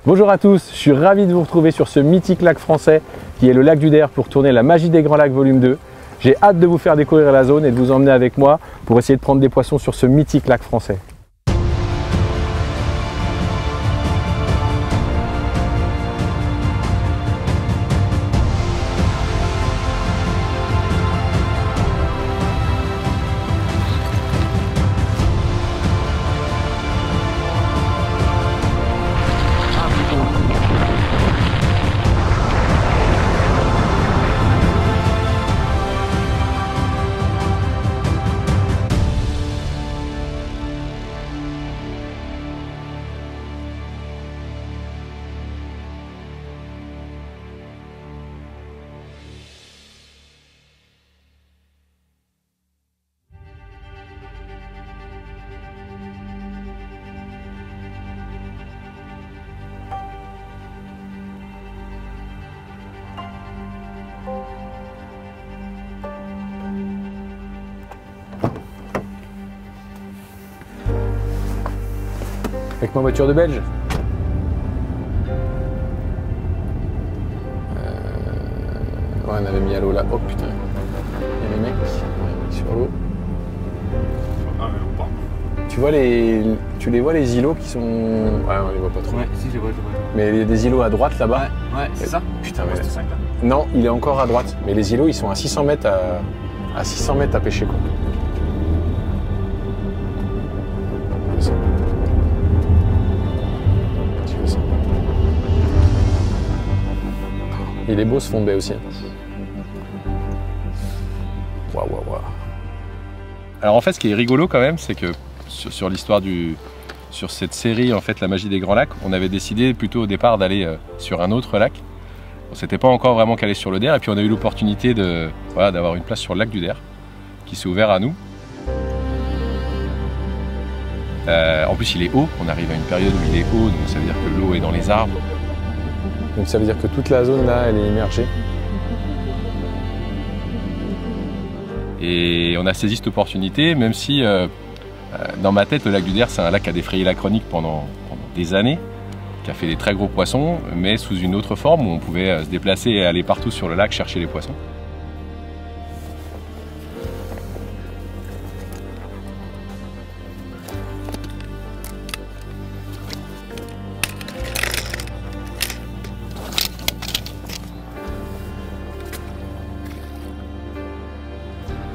Bonjour à tous, je suis ravi de vous retrouver sur ce mythique lac français qui est le lac du Der pour tourner la magie des Grands Lacs volume 2. J'ai hâte de vous faire découvrir la zone et de vous emmener avec moi pour essayer de prendre des poissons sur ce mythique lac français. Avec ma voiture de belge. Ouais, on avait mis à l'eau là. Oh putain. Il y a les mecs sur l'eau. Ah, mais pas. Tu vois tu les vois les îlots qui sont. Ouais, on les voit pas trop. Ouais, si, je les vois. Mais il y a des îlots à droite là-bas. Ouais, c'est ça. Putain, mais. C'est 5 là. Non, il est encore à droite. Mais les îlots, ils sont à 600 mètres à 600 mètres à pêcher quoi. Il est beau ce fond de baie aussi. Waouh, waouh, waouh. Alors en fait, ce qui est rigolo quand même, c'est que sur l'histoire sur cette série, en fait, la magie des Grands Lacs, on avait décidé plutôt au départ d'aller sur un autre lac. On s'était pas encore vraiment calé sur le Der, et puis on a eu l'opportunité d'avoir une place sur le lac du Der, qui s'est ouvert à nous. En plus, il est haut. On arrive à une période où il est haut, donc ça veut dire que l'eau est dans les arbres. Donc ça veut dire que toute la zone là, elle est immergée. Et on a saisi cette opportunité, même si dans ma tête, le lac du Der, c'est un lac qui a défrayé la chronique pendant des années, qui a fait des très gros poissons, mais sous une autre forme où on pouvait se déplacer et aller partout sur le lac chercher les poissons.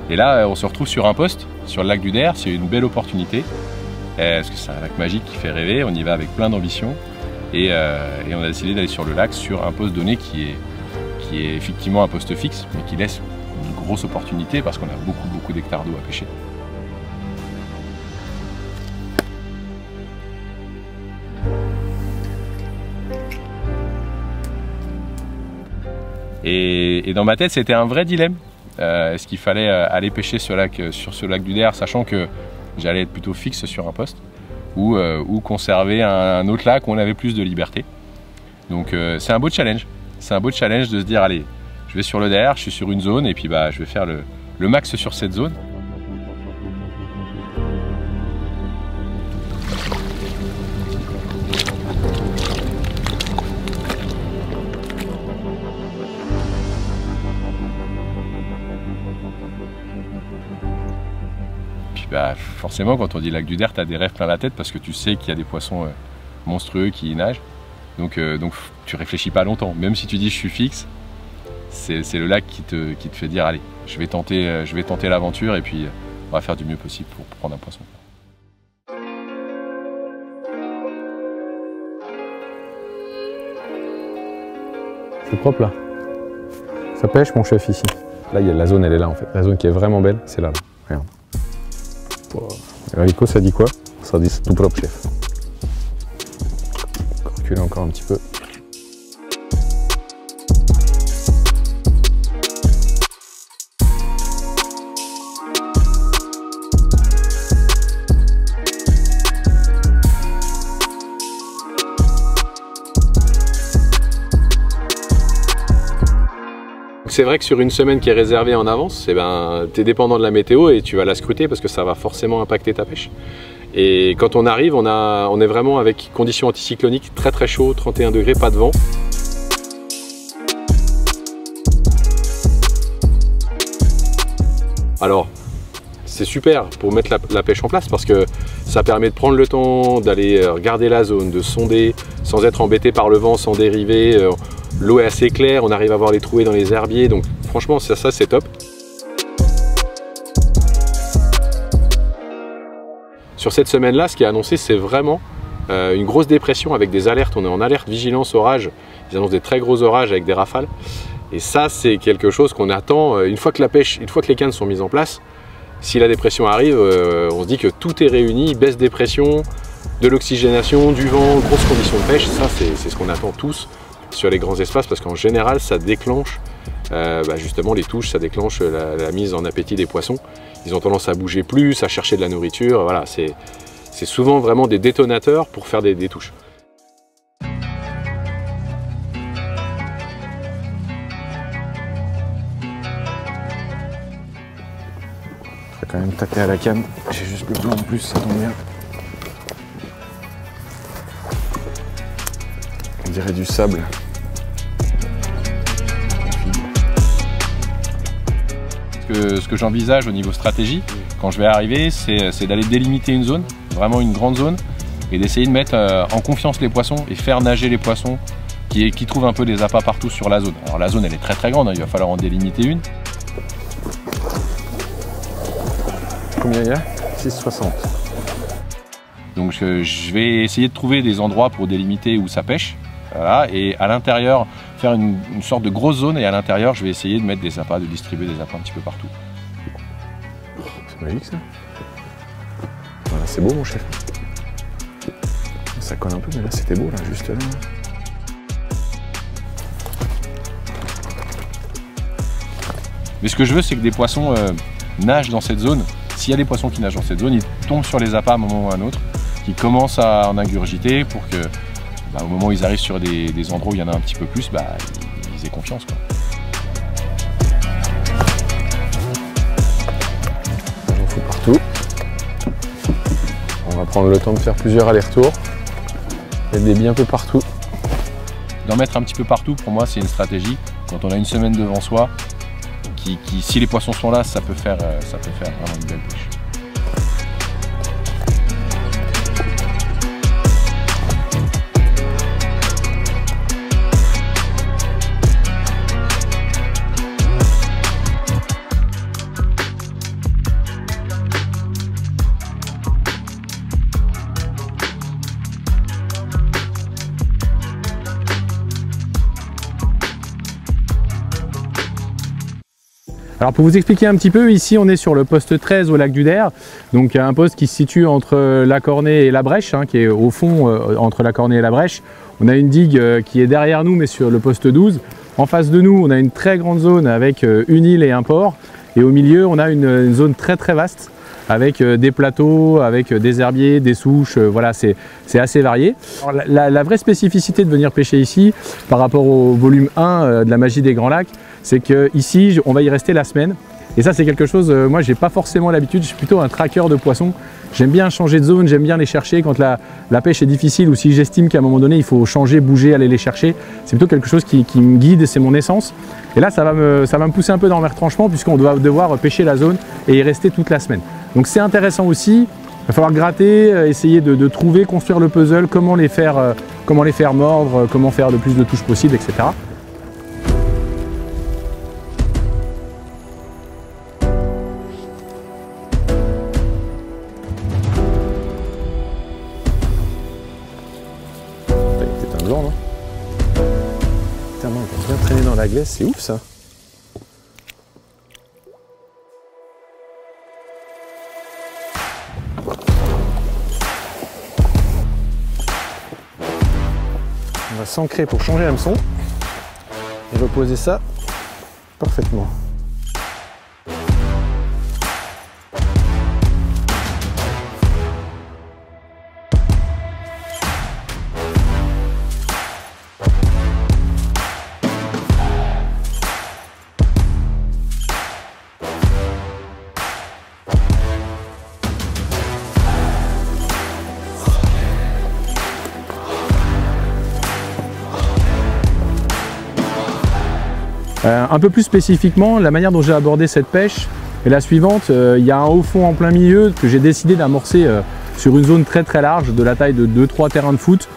Et là, on se retrouve sur un poste, sur le lac du Der, c'est une belle opportunité, parce que c'est un lac magique qui fait rêver, on y va avec plein d'ambition, et on a décidé d'aller sur le lac sur un poste donné qui est effectivement un poste fixe, mais qui laisse une grosse opportunité parce qu'on a beaucoup d'hectares d'eau à pêcher. Et dans ma tête, c'était un vrai dilemme. Est-ce qu'il fallait aller pêcher sur ce lac du Der, sachant que j'allais être plutôt fixe sur un poste, ou conserver un autre lac où on avait plus de liberté. Donc c'est un beau challenge. C'est un beau challenge de se dire, allez, je vais sur le Der, je suis sur une zone, et puis je vais faire le max sur cette zone. Forcément, quand on dit lac du Der, tu as des rêves plein la tête parce que tu sais qu'il y a des poissons monstrueux qui y nagent. Donc tu réfléchis pas longtemps. Même si tu dis je suis fixe, c'est le lac qui te fait dire allez, je vais tenter l'aventure et puis on va faire du mieux possible pour prendre un poisson. C'est propre là. Ça pêche mon chef ici. Là, la zone elle est là en fait. La zone qui est vraiment belle, c'est là. Regarde. Rico, ça dit quoi? Ça dit c'est tout propre, chef. Reculer encore un petit peu. C'est vrai que sur une semaine qui est réservée en avance, tu es dépendant de la météo et tu vas la scruter parce que ça va forcément impacter ta pêche. Et quand on arrive, on est vraiment avec conditions anticycloniques très très chaud, 31 degrés, pas de vent. Alors, c'est super pour mettre la pêche en place parce que ça permet de prendre le temps d'aller regarder la zone, de sonder sans être embêté par le vent, sans dériver. L'eau est assez claire, on arrive à voir les trouées dans les herbiers, donc franchement ça c'est top. Sur cette semaine-là, ce qui est annoncé, c'est vraiment une grosse dépression avec des alertes. On est en alerte vigilance orage, ils annoncent des très gros orages avec des rafales. Et ça, c'est quelque chose qu'on attend une fois que les cannes sont mises en place. Si la dépression arrive, on se dit que tout est réuni, baisse des pressions, de l'oxygénation, du vent, grosses conditions de pêche. Ça, c'est ce qu'on attend tous sur les grands espaces parce qu'en général, ça déclenche justement les touches, ça déclenche la mise en appétit des poissons. Ils ont tendance à bouger plus, à chercher de la nourriture. Voilà, c'est souvent vraiment des détonateurs pour faire des touches. Quand même taper à la canne, j'ai juste le blanc en plus, ça tombe bien. On dirait du sable. Ce que j'envisage au niveau stratégie, quand je vais arriver, c'est d'aller délimiter une zone, vraiment une grande zone, et d'essayer de mettre en confiance les poissons et faire nager les poissons qui trouvent un peu des appâts partout sur la zone. Alors la zone elle est très très grande, hein, il va falloir en délimiter une. Combien il y a? 6,60. Donc je vais essayer de trouver des endroits pour délimiter où ça pêche. Voilà, et à l'intérieur, faire une sorte de grosse zone et à l'intérieur, je vais essayer de mettre des appâts, de distribuer des appâts un petit peu partout. C'est magique ça. Voilà, c'est beau mon chef. Ça colle un peu, mais là c'était beau, là, juste là. Mais ce que je veux, c'est que des poissons nagent dans cette zone. S'il y a des poissons qui nagent dans cette zone, ils tombent sur les appâts à un moment ou à un autre, qui commencent à en ingurgiter pour que, au moment où ils arrivent sur des endroits où il y en a un petit peu plus, ils aient confiance, quoi. J'en fous partout. On va prendre le temps de faire plusieurs allers-retours. Il y a des billes un peu partout. D'en mettre un petit peu partout, pour moi, c'est une stratégie. Quand on a une semaine devant soi, si les poissons sont là, ça peut faire vraiment une belle pêche. Alors pour vous expliquer un petit peu, ici on est sur le poste 13 au lac du Der, donc un poste qui se situe entre la Cornée et la Brèche, qui est au fond entre la Cornée et la Brèche. On a une digue qui est derrière nous mais sur le poste 12. En face de nous on a une très grande zone avec une île et un port, et au milieu on a une zone très très vaste avec des plateaux, avec des herbiers, des souches, voilà, c'est assez varié. Alors, la vraie spécificité de venir pêcher ici par rapport au volume 1 de la magie des Grands Lacs, c'est qu'ici on va y rester la semaine. Et ça c'est quelque chose, moi j'ai pas forcément l'habitude, je suis plutôt un traqueur de poissons. J'aime bien changer de zone, j'aime bien les chercher quand la pêche est difficile ou si j'estime qu'à un moment donné il faut changer, bouger, aller les chercher. C'est plutôt quelque chose qui me guide, c'est mon essence. Et là ça va me pousser un peu dans le retranchement puisqu'on doit devoir pêcher la zone et y rester toute la semaine. Donc c'est intéressant aussi, il va falloir gratter, essayer de trouver, construire le puzzle, comment les faire mordre, comment faire le plus de touches possible, etc. Blanc, non? Putain, non, on va bien traîner dans la glace, c'est ouf ça. On va s'ancrer pour changer l'hameçon et reposer ça parfaitement. Un peu plus spécifiquement, la manière dont j'ai abordé cette pêche est la suivante. Il y a un haut fond en plein milieu que j'ai décidé d'amorcer sur une zone très large de la taille de 2-3 terrains de foot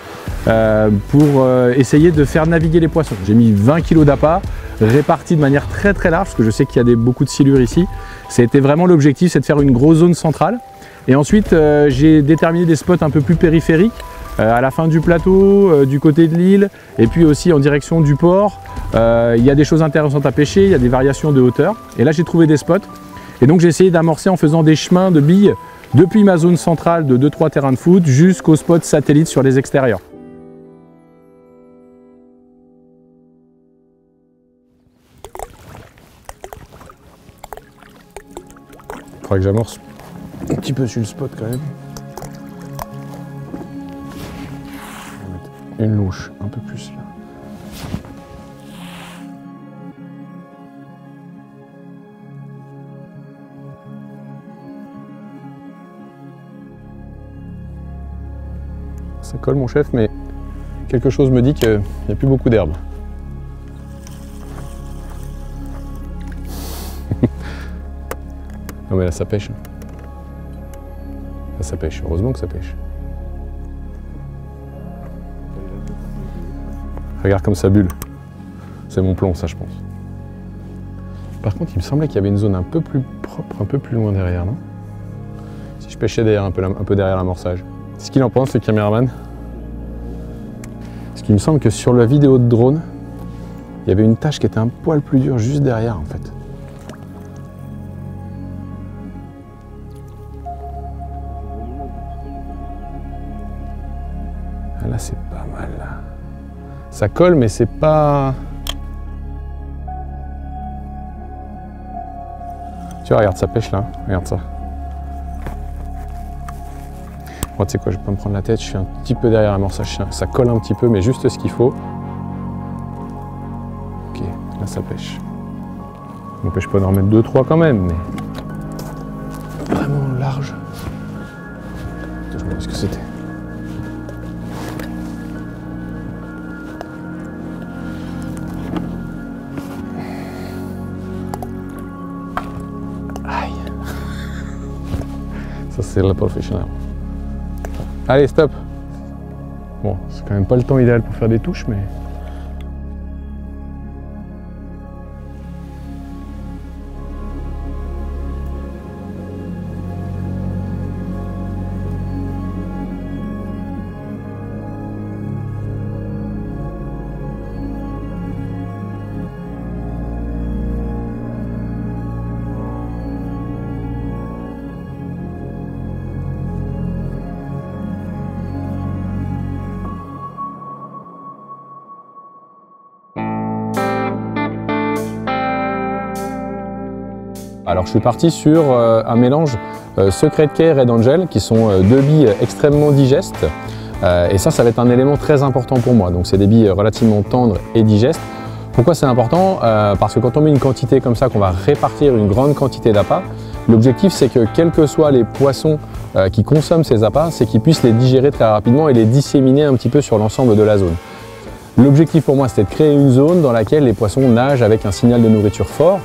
pour essayer de faire naviguer les poissons. J'ai mis 20 kg d'appât répartis de manière très large parce que je sais qu'il y a beaucoup de silures ici. C'était vraiment l'objectif, c'est de faire une grosse zone centrale. Et ensuite, j'ai déterminé des spots un peu plus périphériques à la fin du plateau, du côté de l'île et puis aussi en direction du port. Il y a des choses intéressantes à pêcher, il y a des variations de hauteur. Et là, j'ai trouvé des spots. Et donc, j'ai essayé d'amorcer en faisant des chemins de billes depuis ma zone centrale de 2-3 terrains de foot jusqu'aux spots satellites sur les extérieurs. Il faudra que j'amorce un petit peu sur le spot quand même. On va mettre une louche un peu plus là. Ça colle mon chef, mais quelque chose me dit qu'il n'y a plus beaucoup d'herbe. Non mais là ça pêche. Là ça pêche, heureusement que ça pêche. Regarde comme ça bulle. C'est mon plomb ça je pense. Par contre il me semblait qu'il y avait une zone un peu plus propre, un peu plus loin derrière, non? Si je pêchais derrière, un peu derrière l'amorçage. Ce qu'il en pense le caméraman? Parce qu'il me semble que sur la vidéo de drone, il y avait une tâche qui était un poil plus dure juste derrière en fait. Là c'est pas mal là. Ça colle mais c'est pas... Tu vois, regarde ça pêche là, regarde ça. Moi tu sais quoi, je vais pas me prendre la tête, je suis un petit peu derrière l'amorçage, ça colle un petit peu mais juste ce qu'il faut. Ok, là ça pêche. Ça n'empêche pas d'en remettre 2-3 quand même, mais vraiment large. Je me demande ce que c'était. Ça c'est le professionnel. Allez, stop. Bon, c'est quand même pas le temps idéal pour faire des touches, mais... Alors je suis parti sur un mélange Secret K et Red Angel qui sont deux billes extrêmement digestes et ça va être un élément très important pour moi. Donc c'est des billes relativement tendres et digestes. Pourquoi c'est important? Parce que quand on met une quantité comme ça, qu'on va répartir une grande quantité d'appât, l'objectif c'est que quels que soient les poissons qui consomment ces appâts, c'est qu'ils puissent les digérer très rapidement et les disséminer un petit peu sur l'ensemble de la zone. L'objectif pour moi c'était de créer une zone dans laquelle les poissons nagent avec un signal de nourriture fort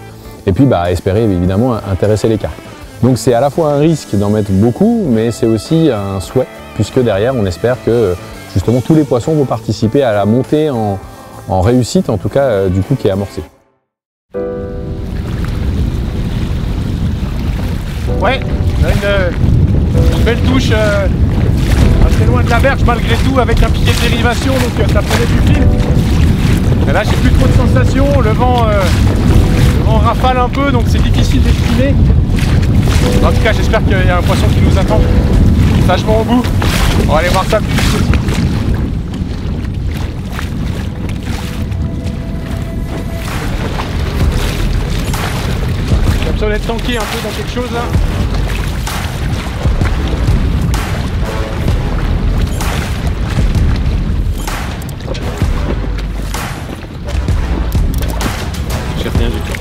et puis espérer évidemment intéresser les carpes. Donc c'est à la fois un risque d'en mettre beaucoup, mais c'est aussi un souhait, puisque derrière on espère que justement tous les poissons vont participer à la montée en réussite, en tout cas du coup qui est amorcée. Ouais, on a une belle touche assez loin de la berge malgré tout, avec un piquet de dérivation, donc ça prenait du fil. Et là j'ai plus trop de sensations, le vent rafale un peu, donc c'est difficile d'estimer. En tout cas j'espère qu'il y a un poisson qui nous attend sagement au bout. On va aller voir ça plus vite. J'ai l'impression d'être tanké un peu dans quelque chose là. J'ai rien du tout.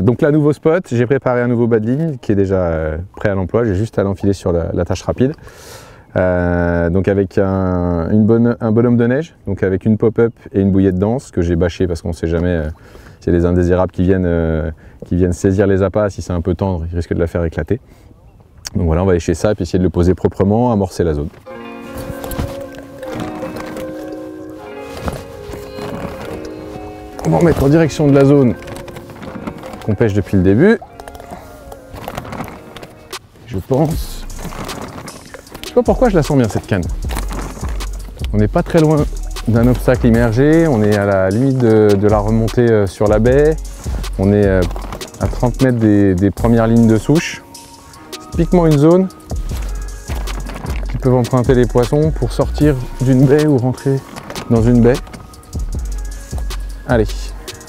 Donc là, nouveau spot, j'ai préparé un nouveau bas de ligne qui est déjà prêt à l'emploi, j'ai juste à l'enfiler sur la tâche rapide. Donc avec un bonhomme de neige, donc avec une pop-up et une bouillée de danse que j'ai bâché parce qu'on ne sait jamais s'il y a des indésirables qui viennent saisir les appâts, si c'est un peu tendre, ils risquent de la faire éclater. Donc voilà, on va lécher ça et puis essayer de le poser proprement, amorcer la zone. On va en mettre en direction de la zone qu'on pêche depuis le début. Je pense. Je sais pas pourquoi je la sens bien cette canne. On n'est pas très loin d'un obstacle immergé, on est à la limite de la remontée sur la baie. On est à 30 mètres des premières lignes de souche. C'est typiquement une zone qui peuvent emprunter les poissons pour sortir d'une baie ou rentrer dans une baie. Allez,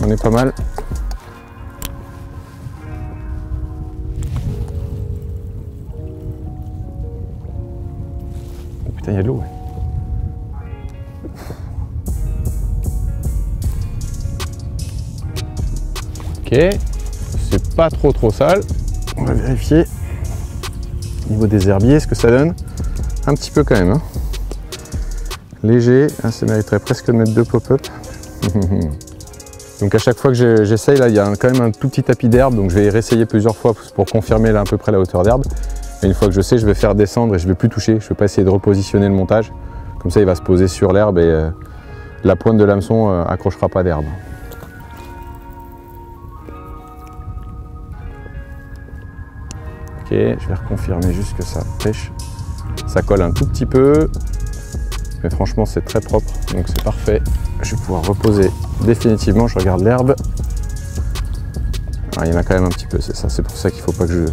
on est pas mal. Oh putain, il y a de l'eau, ouais. Ok, c'est pas trop sale. On va vérifier au niveau des herbiers ce que ça donne. Un petit peu quand même, hein. Léger, hein, ça mériterait presque de mettre 2 pop-up. Donc à chaque fois que j'essaye, là il y a quand même un tout petit tapis d'herbe, donc je vais réessayer plusieurs fois pour confirmer là à peu près la hauteur d'herbe. Et une fois que je sais, je vais faire descendre et je ne vais plus toucher, je ne vais pas essayer de repositionner le montage. Comme ça il va se poser sur l'herbe et la pointe de l'hameçon accrochera pas d'herbe. Ok, je vais reconfirmer juste que ça pêche. Ça colle un tout petit peu, mais franchement c'est très propre, donc c'est parfait. Je vais pouvoir reposer définitivement, je regarde l'herbe. Il y en a quand même un petit peu, c'est ça, c'est pour ça qu'il ne faut pas que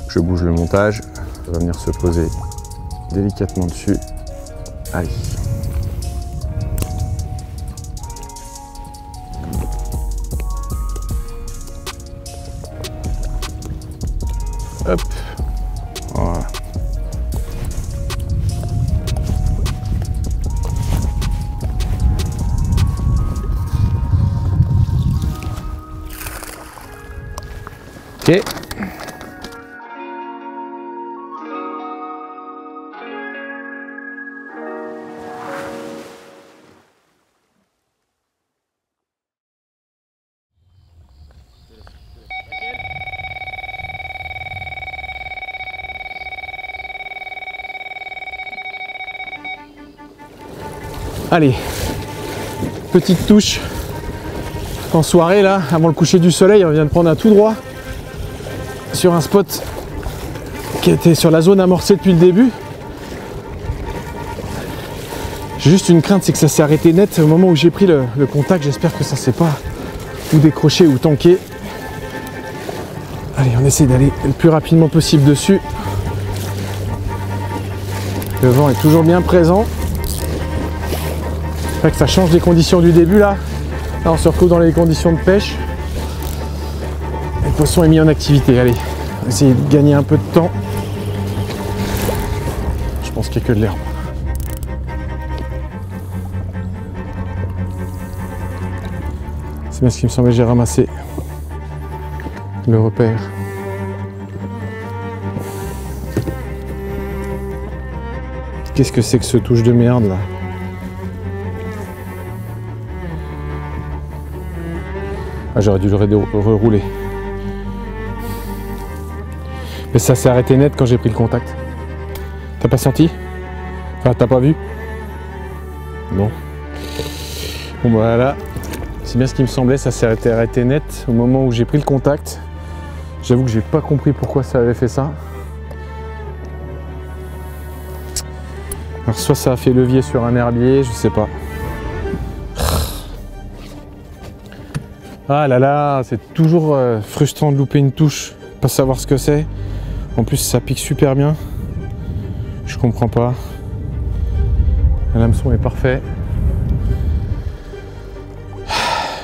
je bouge le montage. Ça va venir se poser délicatement dessus. Allez. Hop. Voilà. Ok. Allez, petite touche en soirée là, avant le coucher du soleil, on vient de prendre un tout droit sur un spot qui était sur la zone amorcée depuis le début. J'ai juste une crainte, c'est que ça s'est arrêté net au moment où j'ai pris le contact. J'espère que ça s'est pas ou décroché ou tanké. Allez, on essaie d'aller le plus rapidement possible dessus. Le vent est toujours bien présent. C'est vrai que ça change les conditions du début là. Là on se retrouve dans les conditions de pêche. Le poisson est mis en activité. Allez, on va essayer de gagner un peu de temps. Je pense qu'il n'y a que de l'herbe. C'est bien ce qui me semblait, j'ai ramassé le repère. Qu'est-ce que c'est que ce touche de merde là? Ah, j'aurais dû le rerouler. Mais ça s'est arrêté net quand j'ai pris le contact. T'as pas senti? Enfin, t'as pas vu? Non. Bon, voilà. C'est bien ce qui me semblait, ça s'est arrêté net au moment où j'ai pris le contact. J'avoue que j'ai pas compris pourquoi ça avait fait ça. Alors, soit ça a fait levier sur un herbier, je sais pas. Ah là là, c'est toujours frustrant de louper une touche, pas savoir ce que c'est. En plus ça pique super bien. Je comprends pas. L'hameçon est parfait.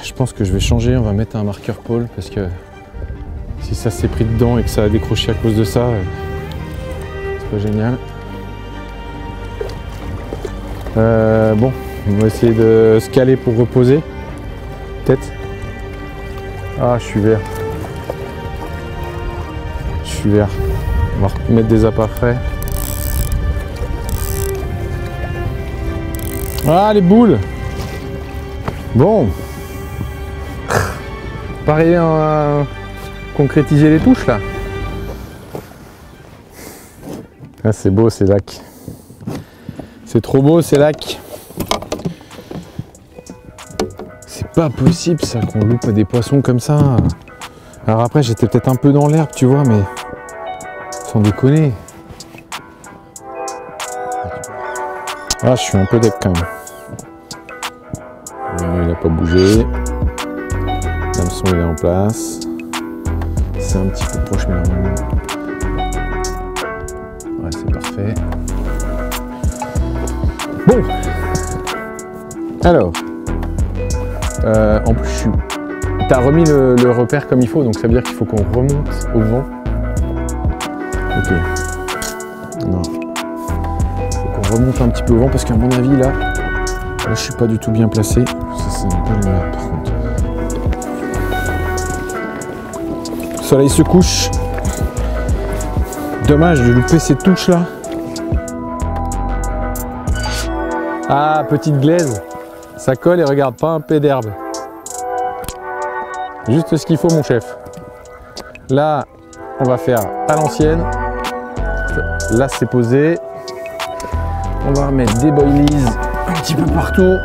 Je pense que je vais changer, on va mettre un marqueur pôle parce que si ça s'est pris dedans et que ça a décroché à cause de ça, c'est pas génial. Bon, on va essayer de se caler pour reposer. Peut-être. Ah, je suis vert. Super. On va mettre des appâts frais. Ah, les boules. Bon. Pas arrivé à concrétiser les touches là. Ah, c'est beau ces lacs. C'est trop beau ces lacs. C'est pas possible ça qu'on loupe des poissons comme ça. Alors après j'étais peut-être un peu dans l'herbe tu vois mais sans déconner. Ah je suis un peu deck quand même. Il n'a pas bougé. L'hameçon il est en place. C'est un petit peu proche mais normalement. Ouais c'est parfait. Bon. Alors. En plus t'as remis le repère comme il faut donc ça veut dire qu'il faut qu'on remonte au vent. Ok. Non. Faut qu'on remonte un petit peu au vent parce qu'à mon avis là je suis pas du tout bien placé. Ça c'est un peu le merde par contre. Le soleil se couche. Dommage de louper ces touches là. Ah, petite glaise. Ça colle et regarde, pas un pet d'herbe. Juste ce qu'il faut mon chef. Là, on va faire à l'ancienne. Là, c'est posé. On va remettre des boilies un petit peu partout.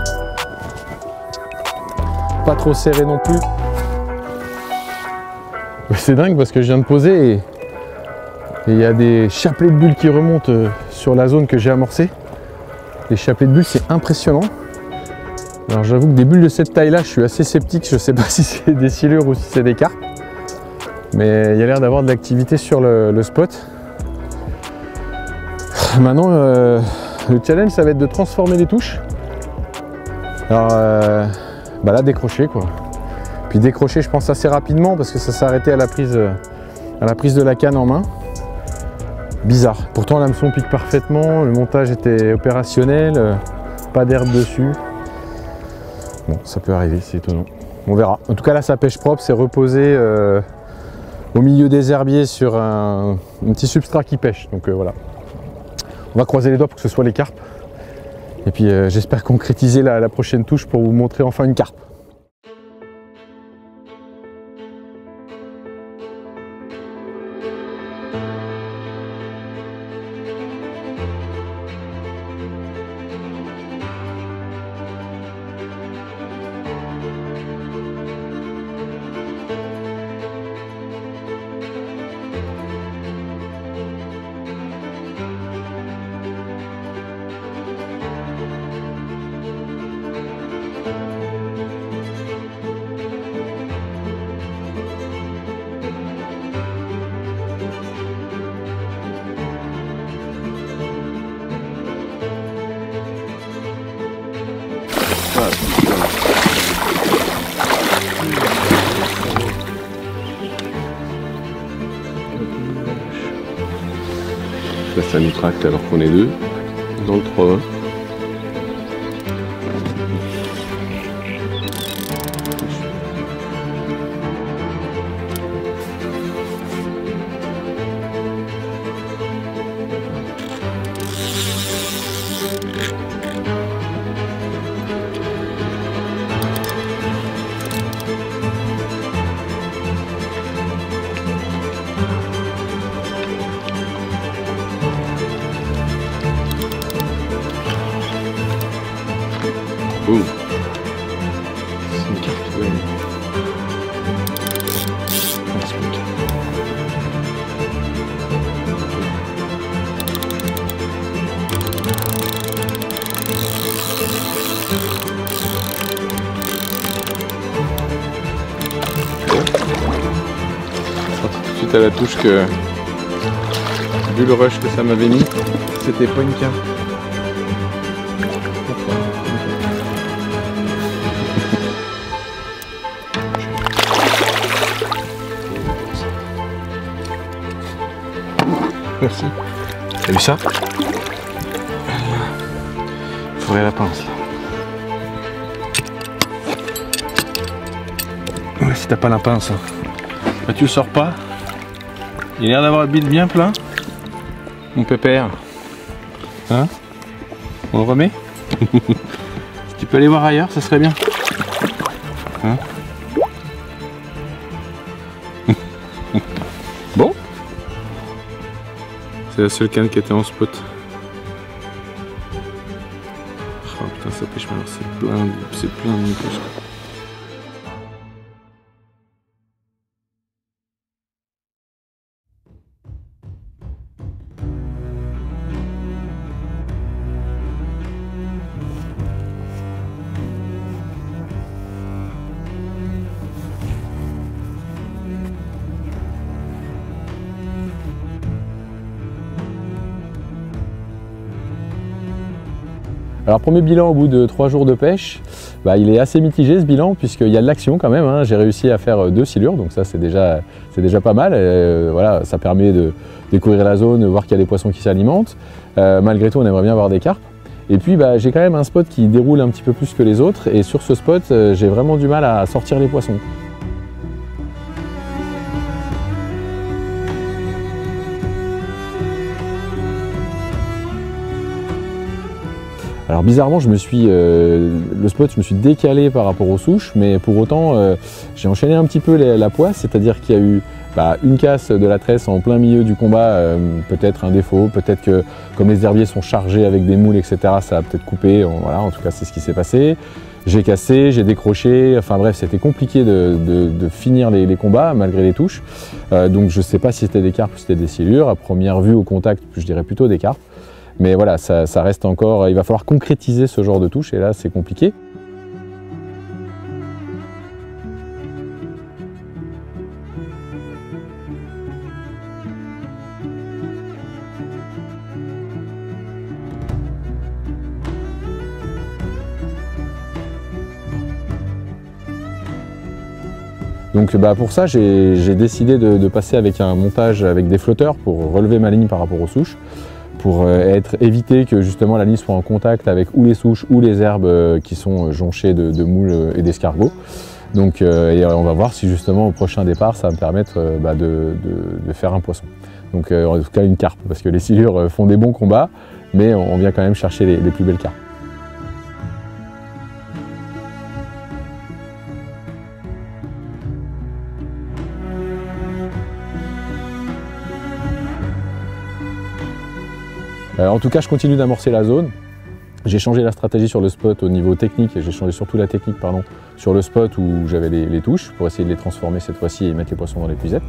Pas trop serré non plus. C'est dingue parce que je viens de poser et il y a des chapelets de bulles qui remontent sur la zone que j'ai amorcée. Les chapelets de bulles, c'est impressionnant. Alors j'avoue que des bulles de cette taille-là, je suis assez sceptique. Je ne sais pas si c'est des silures ou si c'est des carpes. Mais il y a l'air d'avoir de l'activité sur le spot. Maintenant, le challenge, ça va être de transformer les touches. Alors là, décrocher quoi. Puis décrocher, je pense assez rapidement parce que ça s'est arrêté à la prise de la canne en main. Bizarre. Pourtant, l'hameçon pique parfaitement. Le montage était opérationnel. Pas d'herbe dessus. Bon, ça peut arriver, c'est étonnant. On verra. En tout cas, là, ça pêche propre. C'est reposé au milieu des herbiers sur un petit substrat qui pêche. Donc voilà. On va croiser les doigts pour que ce soit les carpes. Et puis, j'espère concrétiser la prochaine touche pour vous montrer enfin une carpe. Là ça nous tracte alors qu'on est deux dans le 3-20. Boum. C'est une carte belle. Tout de suite à la touche que, vu le rush que ça m'avait mis, c'était pas une carte. Merci. T'as vu ça? Il faudrait la pince là. Ouais, si t'as pas la pince, hein. Bah, tu le sors pas Il a l'air d'avoir le bide bien plein. Mon pépère. Hein? On le remet? Si tu peux aller voir ailleurs, ça serait bien. Hein? Bon. C'est la seule canne qui était en spot. Oh putain, ça pêche mal, c'est plein de pêche. Alors premier bilan au bout de 3 jours de pêche, il est assez mitigé ce bilan puisqu'il y a de l'action quand même, hein. J'ai réussi à faire 2 silures, donc ça c'est déjà pas mal. Voilà, ça permet de découvrir la zone, de voir qu'il y a des poissons qui s'alimentent. Malgré tout on aimerait bien avoir des carpes. Et puis j'ai quand même un spot qui déroule un petit peu plus que les autres et sur ce spot j'ai vraiment du mal à sortir les poissons. Alors bizarrement, le spot, je me suis décalé par rapport aux souches, mais pour autant, j'ai enchaîné un petit peu la poisse, c'est-à-dire qu'il y a eu une casse de la tresse en plein milieu du combat, peut-être un défaut, peut-être que comme les herbiers sont chargés avec des moules, etc., ça a peut-être coupé, voilà, en tout cas c'est ce qui s'est passé. J'ai cassé, j'ai décroché, enfin bref, c'était compliqué de finir les combats malgré les touches. Donc je ne sais pas si c'était des carpes ou si c'était des silures. À première vue, au contact, je dirais plutôt des carpes. Mais voilà, ça reste encore, il va falloir concrétiser ce genre de touche et là c'est compliqué. Donc pour ça, j'ai décidé de passer avec un montage avec des flotteurs pour relever ma ligne par rapport aux souches, pour éviter que justement la ligne soit en contact avec ou les souches ou les herbes qui sont jonchées de moules et d'escargots. Donc et on va voir si justement au prochain départ ça va me permettre de faire un poisson. Donc en tout cas une carpe, parce que les silures font des bons combats, mais on vient quand même chercher les plus belles carpes. En tout cas, je continue d'amorcer la zone. J'ai changé la stratégie sur le spot au niveau technique et j'ai changé surtout la technique sur le spot où j'avais les touches pour essayer de les transformer cette fois-ci et mettre les poissons dans les puisettes.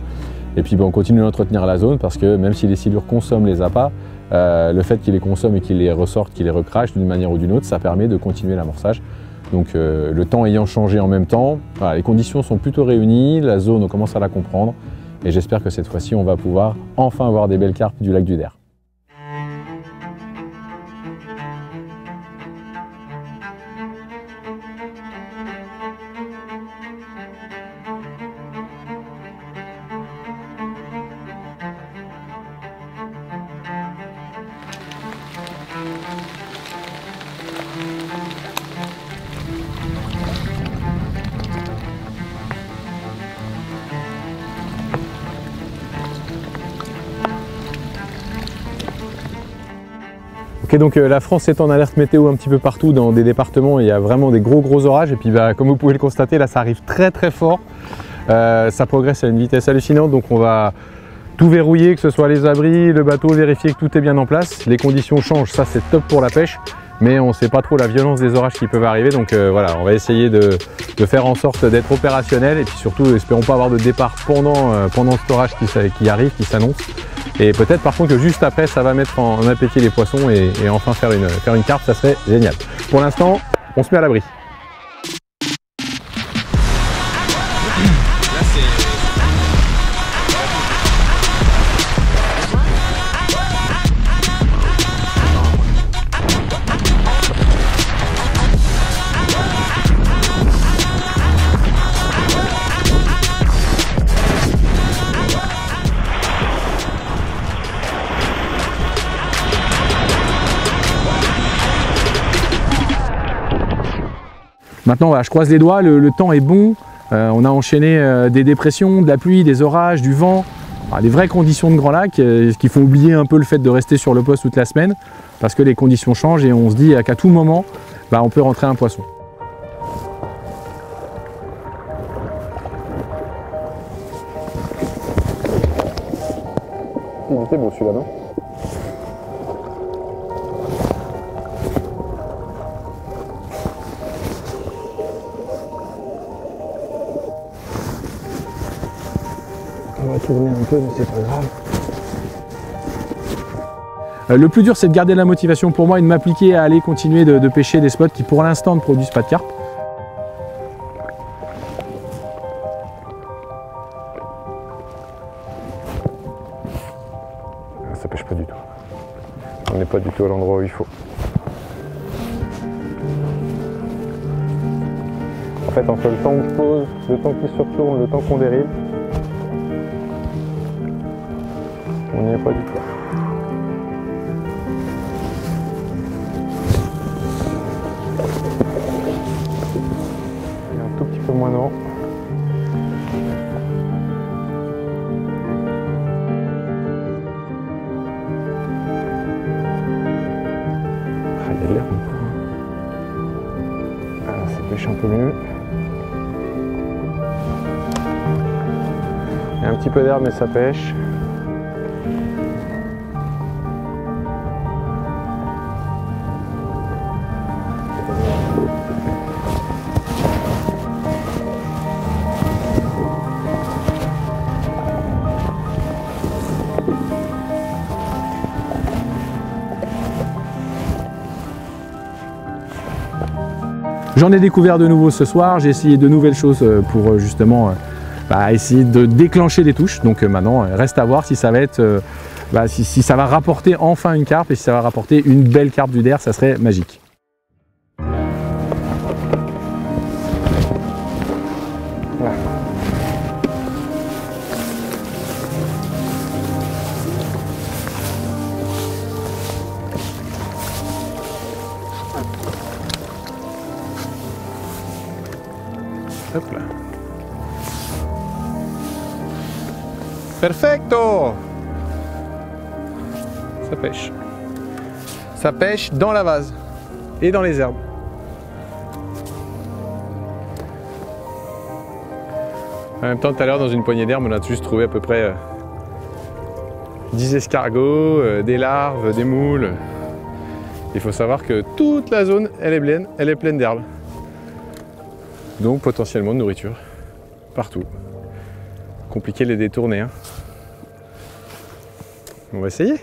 Et puis on continue d'entretenir la zone parce que même si les silures consomment les appâts, le fait qu'ils les consomment et qu'ils les ressortent, qu'ils les recrachent d'une manière ou d'une autre, ça permet de continuer l'amorçage. Donc le temps ayant changé en même temps, voilà, les conditions sont plutôt réunies, la zone on commence à la comprendre et j'espère que cette fois-ci on va pouvoir enfin avoir des belles carpes du lac du Der. Ok, donc la France est en alerte météo un petit peu partout dans des départements, il y a vraiment des gros orages et puis comme vous pouvez le constater là ça arrive très fort, ça progresse à une vitesse hallucinante, donc on va tout verrouiller, que ce soit les abris, le bateau, vérifier que tout est bien en place, les conditions changent, ça c'est top pour la pêche, mais on ne sait pas trop la violence des orages qui peuvent arriver, donc voilà, on va essayer de faire en sorte d'être opérationnel et puis surtout espérons pas avoir de départ pendant cet orage qui arrive, qui s'annonce. Et peut-être par contre que juste après ça va mettre en appétit les poissons et enfin faire une carpe, ça serait génial. Pour l'instant, on se met à l'abri. Maintenant, voilà, je croise les doigts, le temps est bon. On a enchaîné des dépressions, de la pluie, des orages, du vent. des vraies conditions de Grand Lac, ce qui font oublier un peu le fait de rester sur le poste toute la semaine, parce que les conditions changent et on se dit qu'à tout moment, on peut rentrer un poisson. Il était beau celui-là, non? On va tourner un peu, mais c'est pas grave. Le plus dur, c'est de garder la motivation pour moi et de m'appliquer à aller continuer de pêcher des spots qui pour l'instant ne produisent pas de carpe. Ça pêche pas du tout. On n'est pas du tout à l'endroit où il faut. En fait, entre le temps où je pose, le temps qu'il se retourne, le temps qu'on dérive, on n'y est pas du tout. Il y a un tout petit peu moins de vent. Il y a de l'air. Ah, ça pêche un peu mieux. Il y a un petit peu d'herbe, mais ça pêche. J'en ai découvert de nouveaux ce soir, j'ai essayé de nouvelles choses pour justement essayer de déclencher des touches. Donc maintenant, reste à voir si ça va être, si ça va rapporter enfin une carpe et si ça va rapporter une belle carpe du Der, ça serait magique. Hop là. Perfecto! Ça pêche. Ça pêche dans la vase et dans les herbes. En même temps, tout à l'heure, dans une poignée d'herbes, on a juste trouvé à peu près 10 escargots, des larves, des moules. Il faut savoir que toute la zone, elle est pleine d'herbes. Donc potentiellement de nourriture partout. Compliqué de les détourner. Hein. On va essayer.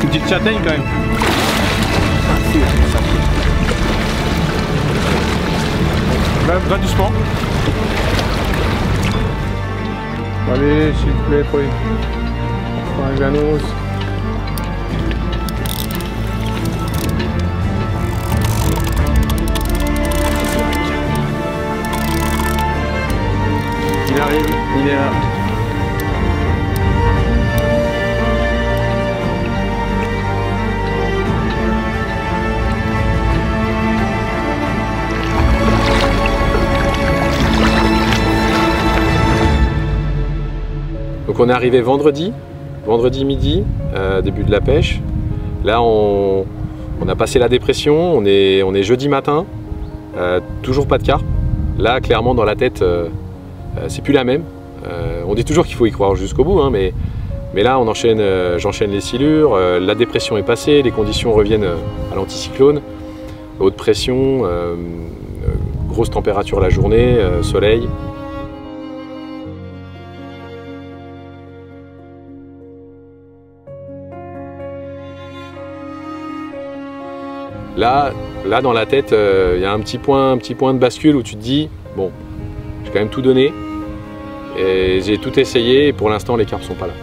Une petite châtaigne quand même. Va doucement. Allez, s'il vous plaît, prenez un ganos. Il arrive, il est là. Donc on est arrivé vendredi midi, début de la pêche. Là on a passé la dépression, on est jeudi matin, toujours pas de carpe. Là clairement dans la tête c'est plus la même. On dit toujours qu'il faut y croire jusqu'au bout, hein, mais là on enchaîne, j'enchaîne les silures, la dépression est passée, les conditions reviennent à l'anticyclone, haute pression, grosse température la journée, soleil. Là dans la tête, il y a un petit point de bascule où tu te dis, bon, j'ai quand même tout donné, et j'ai tout essayé, et pour l'instant les carpes sont pas là.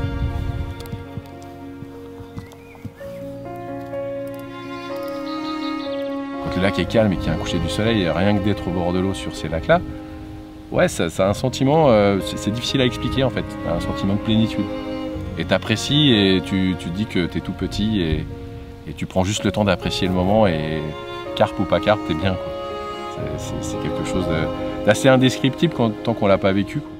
lac est calme et qu'il y a un coucher du soleil, rien que d'être au bord de l'eau sur ces lacs-là, ouais, ça a un sentiment, c'est difficile à expliquer en fait, un sentiment de plénitude. Et t'apprécies et tu te dis que t'es tout petit et tu prends juste le temps d'apprécier le moment et carpe ou pas carpe, t'es bien, quoi. C'est quelque chose d'assez indescriptible tant qu'on l'a pas vécu, quoi.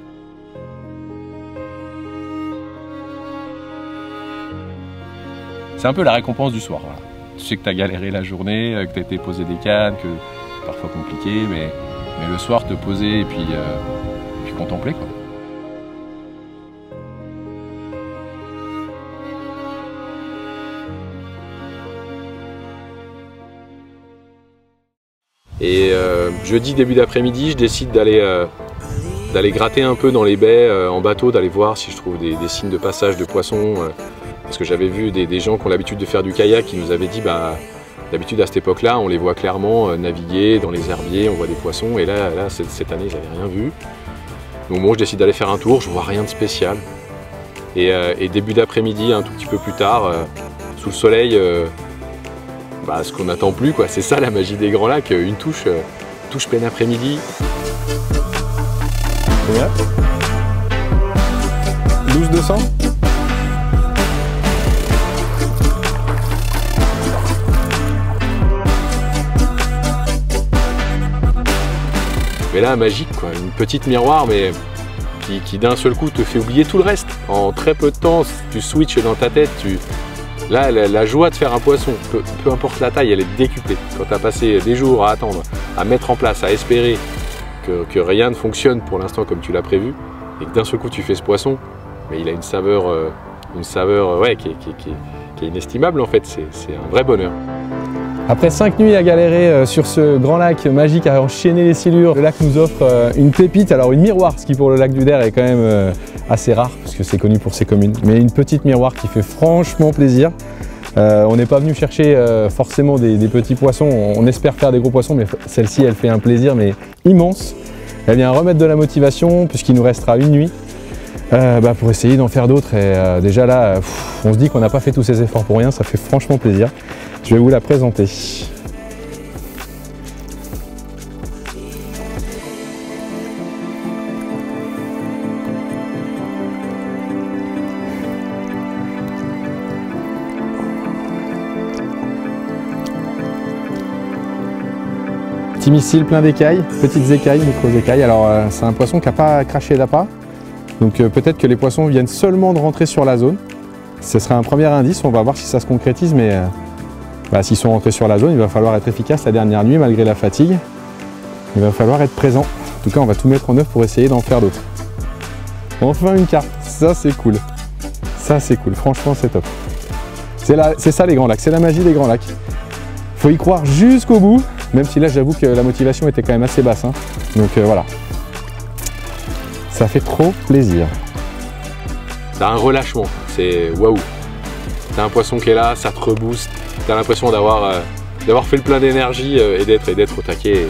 C'est un peu la récompense du soir. Voilà. Tu sais que tu as galéré la journée, que tu as été posé des cannes, que c'est parfois compliqué, mais le soir te poser et puis contempler, quoi. Et jeudi début d'après-midi, je décide d'aller gratter un peu dans les baies en bateau, d'aller voir si je trouve des signes de passage de poissons. Parce que j'avais vu des gens qui ont l'habitude de faire du kayak qui nous avaient dit bah d'habitude à cette époque-là, on les voit clairement naviguer dans les herbiers, on voit des poissons, et là cette année, j'avais rien vu. Donc bon, je décide d'aller faire un tour, je vois rien de spécial. Et début d'après-midi, un tout petit peu plus tard, sous le soleil, ce qu'on n'attend plus, quoi. C'est ça la magie des Grands Lacs, une touche plein après-midi. 12-200. Mais là, magique, quoi, une petite miroir, mais qui d'un seul coup te fait oublier tout le reste. En très peu de temps, tu switches dans ta tête. Là, la joie de faire un poisson, peu importe la taille, elle est décuplée. Quand tu as passé des jours à attendre, à mettre en place, à espérer que rien ne fonctionne pour l'instant comme tu l'as prévu, et que d'un seul coup tu fais ce poisson, mais il a une saveur ouais, qui est inestimable en fait. C'est un vrai bonheur. Après 5 nuits à galérer sur ce grand lac magique à enchaîner les silures, le lac nous offre une pépite, alors une miroir, ce qui pour le lac du Der est quand même assez rare parce que c'est connu pour ses communes, mais une petite miroir qui fait franchement plaisir. On n'est pas venu chercher forcément des petits poissons, on espère faire des gros poissons, mais celle-ci elle fait un plaisir mais immense. Elle vient remettre de la motivation puisqu'il nous restera une nuit pour essayer d'en faire d'autres, et déjà là on se dit qu'on n'a pas fait tous ces efforts pour rien, ça fait franchement plaisir. Je vais vous la présenter. Petit missile plein d'écailles, petites écailles, micro-écailles. Alors c'est un poisson qui n'a pas craché d'appât, donc peut-être que les poissons viennent seulement de rentrer sur la zone. Ce serait un premier indice, on va voir si ça se concrétise, mais s'ils sont rentrés sur la zone, il va falloir être efficace la dernière nuit malgré la fatigue. Il va falloir être présent. En tout cas, on va tout mettre en œuvre pour essayer d'en faire d'autres. Enfin une carte, ça c'est cool. Ça c'est cool, franchement c'est top. C'est ça les Grands Lacs, c'est la magie des Grands Lacs. Faut y croire jusqu'au bout, même si là j'avoue que la motivation était quand même assez basse, hein. Donc voilà. Ça fait trop plaisir. T'as un relâchement, c'est waouh. T'as un poisson qui est là, ça te rebooste. T'as l'impression d'avoir fait le plein d'énergie et d'être au taquet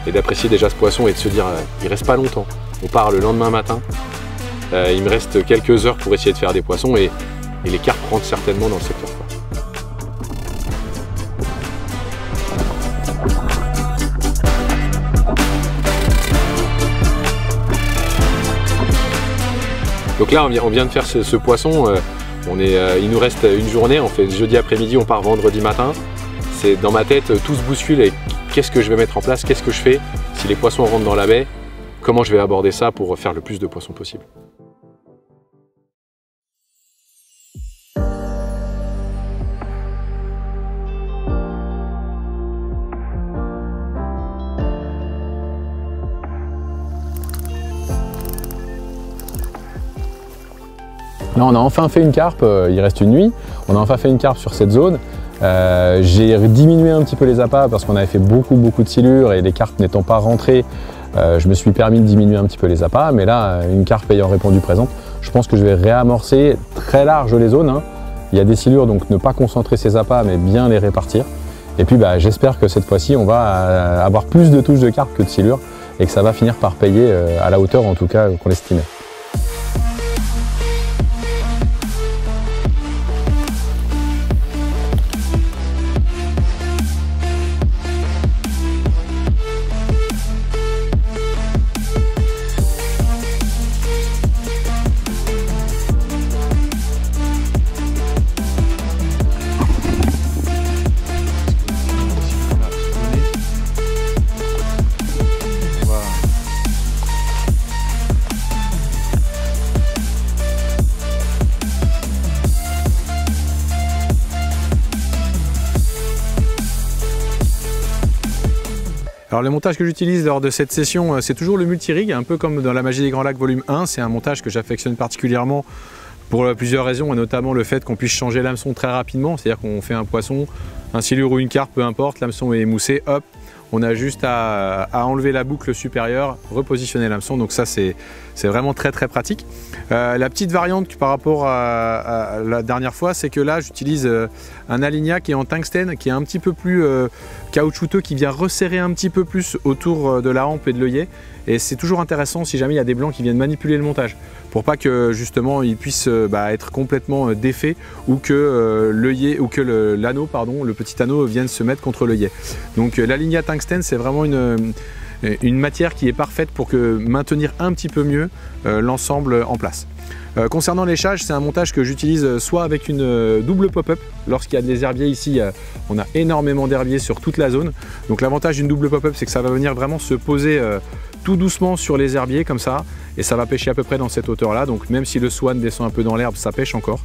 et d'apprécier déjà ce poisson et de se dire il reste pas longtemps. On part le lendemain matin. Il me reste quelques heures pour essayer de faire des poissons et les carpes rentrent certainement dans le secteur. Donc là, on vient de faire ce poisson. Il nous reste une journée, on fait jeudi après-midi, on part vendredi matin. C'est dans ma tête, tout se bouscule et qu'est-ce que je vais mettre en place, qu'est-ce que je fais si les poissons rentrent dans la baie, comment je vais aborder ça pour faire le plus de poissons possible. Là, on a enfin fait une carpe, il reste une nuit, on a enfin fait une carpe sur cette zone. J'ai diminué un petit peu les appâts parce qu'on avait fait beaucoup de silures et les carpes n'étant pas rentrées, je me suis permis de diminuer un petit peu les appâts, mais là, une carpe ayant répondu présente, je pense que je vais réamorcer très large les zones, hein. Il y a des silures, donc ne pas concentrer ses appâts, mais bien les répartir. Et puis j'espère que cette fois-ci, on va avoir plus de touches de carpe que de silures et que ça va finir par payer à la hauteur en tout cas qu'on l'estimait. Alors le montage que j'utilise lors de cette session, c'est toujours le multi-rig, un peu comme dans la Magie des Grands Lacs volume 1. C'est un montage que j'affectionne particulièrement pour plusieurs raisons, et notamment le fait qu'on puisse changer l'hameçon très rapidement. C'est-à-dire qu'on fait un poisson, un silure ou une carpe, peu importe, l'hameçon est émoussé, hop, on a juste à enlever la boucle supérieure, repositionner l'hameçon, donc ça c'est vraiment très pratique. La petite variante par rapport à la dernière fois, c'est que là j'utilise un Alenia qui est en tungstène, qui est un petit peu plus caoutchouteux, qui vient resserrer un petit peu plus autour de la hampe et de l'œillet, et c'est toujours intéressant si jamais il y a des blancs qui viennent manipuler le montage, pour pas que justement il puisse être complètement défait, ou que l'œillet, ou que l'anneau, pardon, le petit anneau vienne se mettre contre l'œillet. Donc l'Alenia tungstène, c'est vraiment une matière qui est parfaite pour maintenir un petit peu mieux l'ensemble en place. Concernant l'échage, c'est un montage que j'utilise soit avec une double pop-up. Lorsqu'il y a des herbiers ici, on a énormément d'herbiers sur toute la zone. Donc l'avantage d'une double pop-up, c'est que ça va venir vraiment se poser tout doucement sur les herbiers comme ça, et ça va pêcher à peu près dans cette hauteur là, donc même si le swan descend un peu dans l'herbe, ça pêche encore.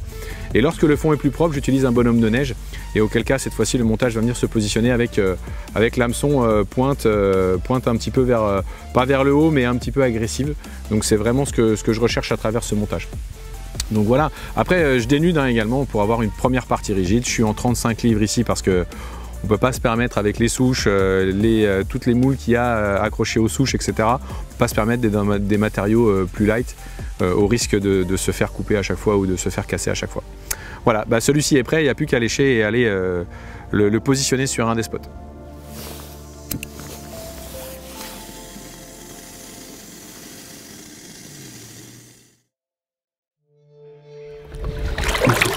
Et lorsque le fond est plus propre, j'utilise un bonhomme de neige, et auquel cas cette fois-ci le montage va venir se positionner avec l'hameçon pointe un petit peu vers, pas vers le haut, mais un petit peu agressive. Donc c'est vraiment ce que je recherche à travers ce montage. Donc voilà, après je dénude également pour avoir une première partie rigide. Je suis en 35 livres ici parce que on ne peut pas se permettre avec les souches, toutes les moules qu'il y a accrochées aux souches, etc. On ne peut pas se permettre des matériaux plus light au risque de se faire couper à chaque fois ou de se faire casser à chaque fois. Voilà, celui-ci est prêt, il n'y a plus qu'à lécher et aller le positionner sur un des spots.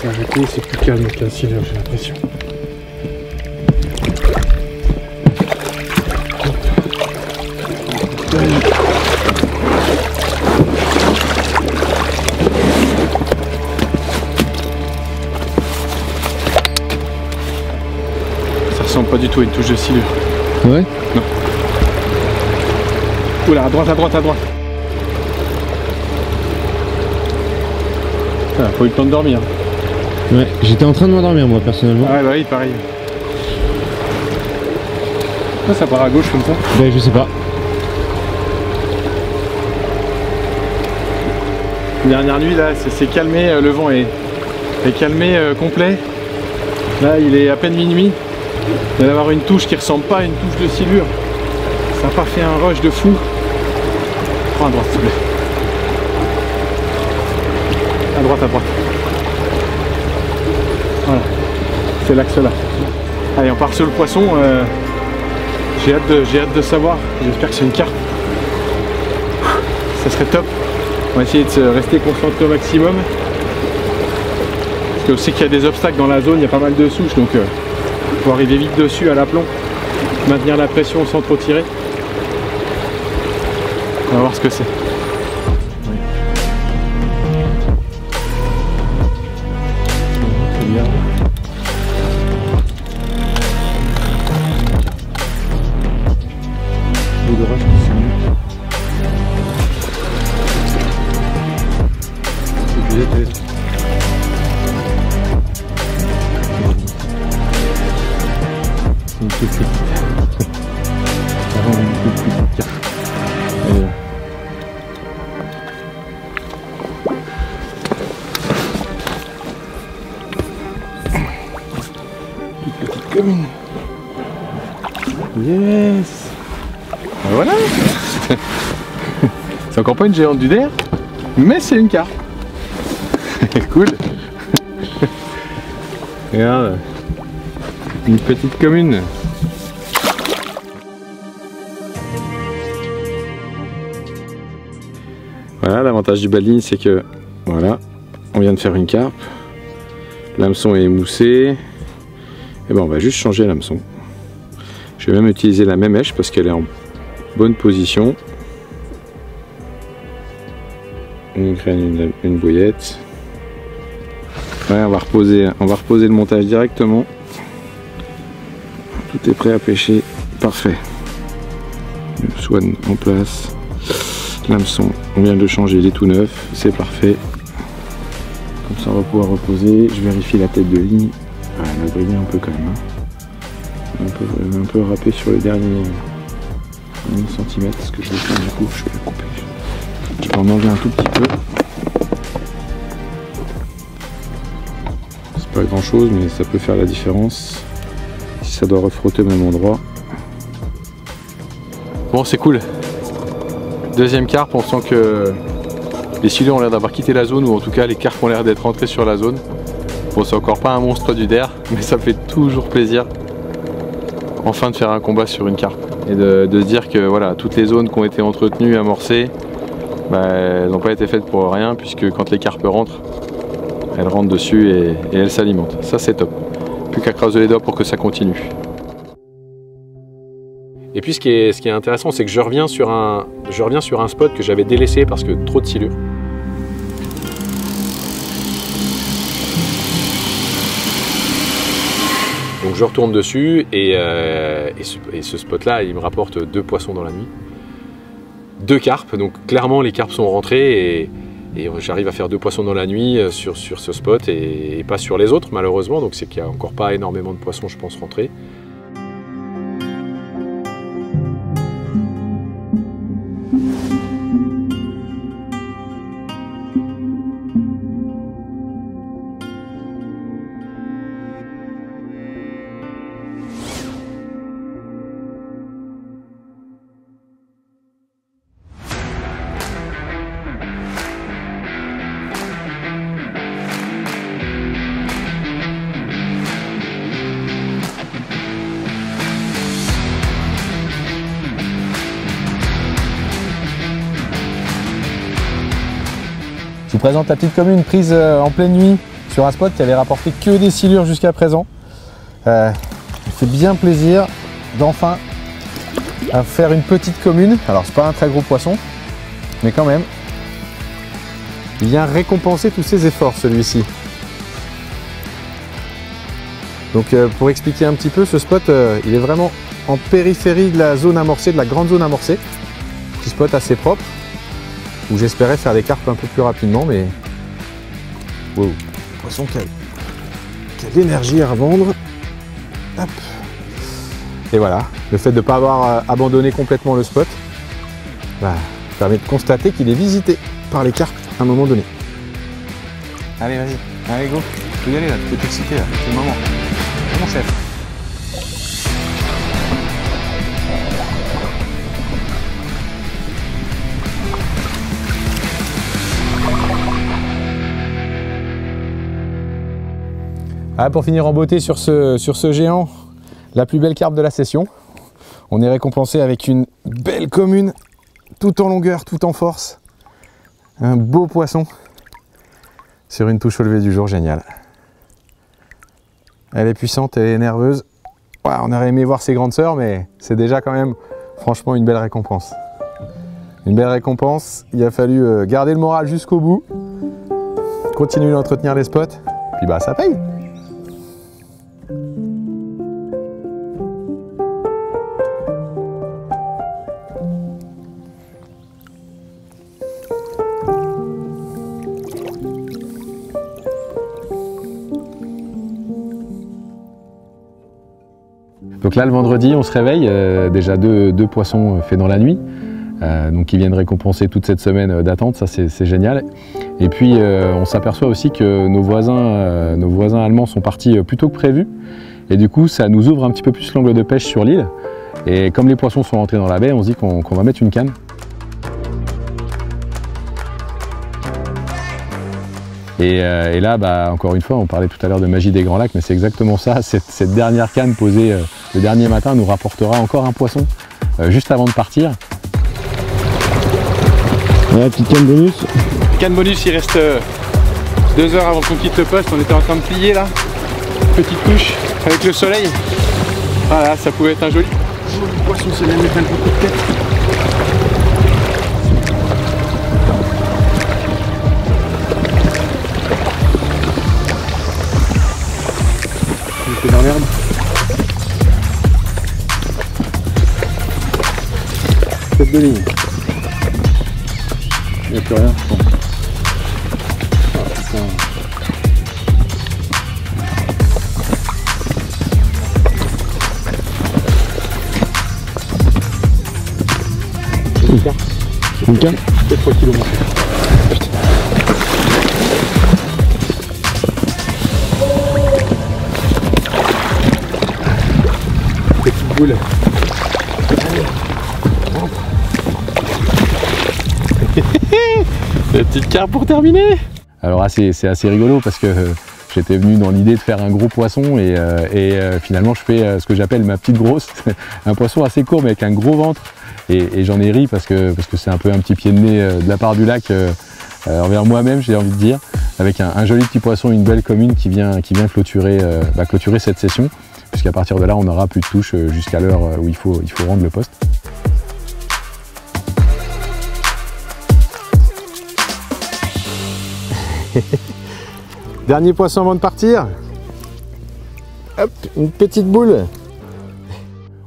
C'est arrêté, c'est plus calme qu'un silure, j'ai l'impression. Ça ressemble pas du tout à une touche de silure. Ouais. Non. Oula, à droite, à droite, à droite. Ah, faut eu le temps de dormir. Ouais, j'étais en train de m'endormir moi personnellement. Ah bah oui, pareil. Ah, ça part à gauche comme ça. Ben je sais pas. Dernière nuit là, c'est calmé, le vent est calmé complet. Là il est à peine minuit. Il va y avoir une touche qui ressemble pas à une touche de silure. Ça n'a pas fait un rush de fou. Prends à droite s'il te plaît. À droite, à droite. Voilà, c'est l'axe là. Allez, on part sur le poisson. J'ai hâte de savoir. J'espère que c'est une carpe. Ça serait top. On va essayer de rester concentré au maximum. Parce que je sais qu'il y a des obstacles dans la zone, il y a pas mal de souches, donc il faut arriver vite dessus à l'aplomb. Maintenir la pression sans trop tirer. On va voir ce que c'est. Commune. Yes. Ben voilà. C'est encore pas une géante du Der, mais c'est une carpe. Cool. Regarde. Une petite commune. Voilà, l'avantage du bas de ligne, c'est que voilà, on vient de faire une carpe. L'hameçon est émoussé. Et ben on va juste changer l'hameçon. Je vais même utiliser la même mèche parce qu'elle est en bonne position. On graine une bouillette. Ouais, on va reposer le montage directement. Tout est prêt à pêcher. Parfait. Le swan en place. L'hameçon, on vient de le changer, il est tout neuf. C'est parfait. Comme ça on va pouvoir reposer. Je vérifie la tête de ligne. Ah, elle a brillé un peu quand même. Hein. Un peu râpé sur le dernier cm, ce que je vais faire du coup, je vais couper. Je vais en enlever un tout petit peu. C'est pas grand chose, mais ça peut faire la différence. Si ça doit refrotter au même endroit. Bon, c'est cool. Deuxième carpe, on sent que les silures ont l'air d'avoir quitté la zone, ou en tout cas les carpes ont l'air d'être rentrées sur la zone. Bon, c'est encore pas un monstre du der, mais ça fait toujours plaisir enfin de faire un combat sur une carpe. Et de se dire que voilà, toutes les zones qui ont été entretenues, amorcées, elles n'ont pas été faites pour rien, puisque quand les carpes rentrent, elles rentrent dessus et elles s'alimentent. Ça, c'est top. Plus qu'à creuser les doigts pour que ça continue. Et puis ce qui est intéressant, c'est que je reviens sur un spot que j'avais délaissé parce que trop de silures. Donc je retourne dessus et ce spot-là, il me rapporte 2 poissons dans la nuit. 2 carpes, donc clairement les carpes sont rentrées et j'arrive à faire 2 poissons dans la nuit sur ce spot et pas sur les autres malheureusement, donc c'est qu'il n'y a encore pas énormément de poissons je pense rentrés. Je vous présente la petite commune prise en pleine nuit sur un spot qui avait rapporté que des silures jusqu'à présent. Il fait bien plaisir d'enfin faire une petite commune. Alors c'est pas un très gros poisson, mais quand même, il vient récompenser tous ses efforts celui-ci. Donc pour expliquer un petit peu, ce spot il est vraiment en périphérie de la zone amorcée, de la grande zone amorcée. Petit spot assez propre, où j'espérais faire des carpes un peu plus rapidement, mais wow, poisson qui a de l'énergie à revendre. Hop. Et voilà, le fait de ne pas avoir abandonné complètement le spot permet de constater qu'il est visité par les carpes à un moment donné. Allez, vas-y, allez go, tu peux y aller là, tu peux t'exciter là, c'est le moment. C'est mon chef. Ah, pour finir en beauté sur ce géant, la plus belle carpe de la session. On est récompensé avec une belle commune, tout en longueur, tout en force. Un beau poisson sur une touche au lever du jour, génial. Elle est puissante, elle est nerveuse. Ouais, on aurait aimé voir ses grandes sœurs, mais c'est déjà quand même franchement une belle récompense. Une belle récompense, il a fallu garder le moral jusqu'au bout, continuer d'entretenir les spots, puis bah ça paye. Donc là le vendredi on se réveille, déjà deux poissons faits dans la nuit, donc qui viennent récompenser toute cette semaine d'attente, ça c'est génial. Et puis on s'aperçoit aussi que nos voisins allemands sont partis plus tôt que prévu, et du coup ça nous ouvre un petit peu plus l'angle de pêche sur l'île, et comme les poissons sont rentrés dans la baie, on se dit qu'on va mettre une canne. Et là, bah, encore une fois, on parlait tout à l'heure de magie des Grands Lacs, mais c'est exactement ça. Cette dernière canne posée le dernier matin nous rapportera encore un poisson juste avant de partir. Ouais, petite canne bonus. Canne bonus, il reste 2 heures avant qu'on quitte le poste. On était en train de plier là. Petite touche avec le soleil. Voilà, ça pouvait être un joli poisson. C'est même mettre un coup de tête. Dans l'herbe. Tête de ligne. Il n'y a plus rien. Bon. Ah, Une carte. Peut-être 3 kg. Petite boule. La petite carte pour terminer. Alors c'est assez rigolo parce que j'étais venu dans l'idée de faire un gros poisson et finalement je fais ce que j'appelle ma petite grosse, un poisson assez court mais avec un gros ventre et j'en ai ri parce que c'est un peu un petit pied de nez de la part du lac envers moi-même, j'ai envie de dire, avec un joli petit poisson, une belle commune qui vient clôturer cette session, puisqu'à partir de là on n'aura plus de touches jusqu'à l'heure où il faut rendre le poste. Dernier poisson avant de partir. Hop, une petite boule.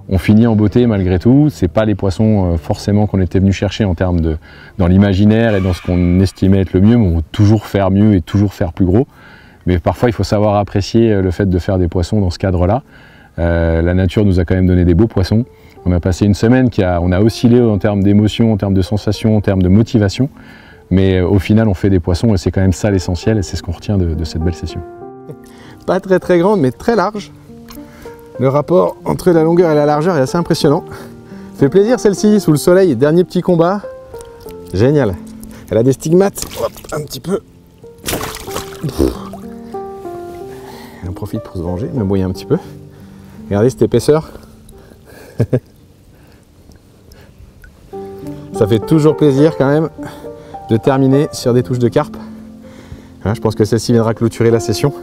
On finit en beauté malgré tout. C'est pas les poissons forcément qu'on était venu chercher en termes dans l'imaginaire et dans ce qu'on estimait être le mieux, mais on va toujours faire mieux et toujours faire plus gros. Mais parfois il faut savoir apprécier le fait de faire des poissons dans ce cadre-là. La nature nous a quand même donné des beaux poissons. On a passé une semaine on a oscillé en termes d'émotion, en termes de sensations, en termes de motivation. Mais au final, on fait des poissons et c'est quand même ça l'essentiel et c'est ce qu'on retient de cette belle session. Pas très grande, mais très large. Le rapport entre la longueur et la largeur est assez impressionnant. Fait plaisir celle-ci, sous le soleil, dernier petit combat. Génial. Elle a des stigmates, hop, un petit peu. On profite pour se venger, me mouiller un petit peu. Regardez cette épaisseur. Ça fait toujours plaisir quand même de terminer sur des touches de carpe. Voilà, je pense que celle-ci viendra clôturer la session.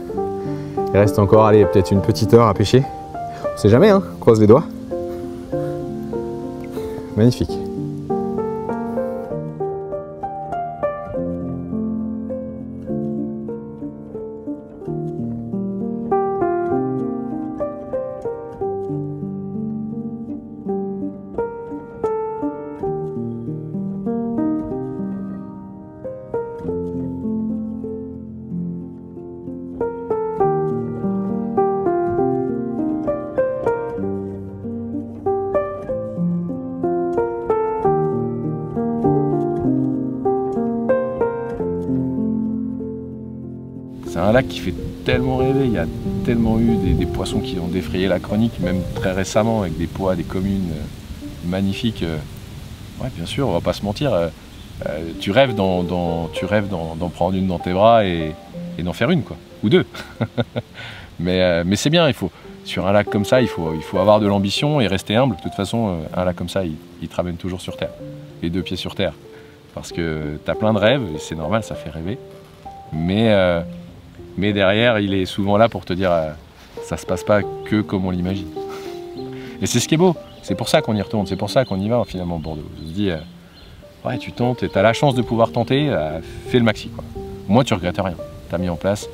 Il reste encore, allez, peut-être une petite heure à pêcher. On sait jamais, hein, on croise les doigts. Magnifique. C'est un lac qui fait tellement rêver, il y a tellement eu des poissons qui ont défrayé la chronique, même très récemment, avec des poids, des communes magnifiques. Ouais, bien sûr, on va pas se mentir, tu rêves d'en prendre une dans tes bras et d'en faire une, quoi, ou deux. mais c'est bien, sur un lac comme ça, il faut avoir de l'ambition et rester humble. De toute façon, un lac comme ça, il te ramène toujours sur terre, les deux pieds sur terre. Parce que tu as plein de rêves, et c'est normal, ça fait rêver. Mais derrière, il est souvent là pour te dire ça se passe pas que comme on l'imagine. Et c'est ce qui est beau, c'est pour ça qu'on y retourne, c'est pour ça qu'on y va finalement Bordeaux. On se dit, ouais, tu tentes, et tu as la chance de pouvoir tenter, fais le maxi, quoi. Moi, tu regrettes rien, tu as mis en place,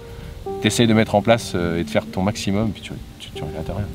tu essaies de mettre en place et de faire ton maximum, puis tu regrettes rien.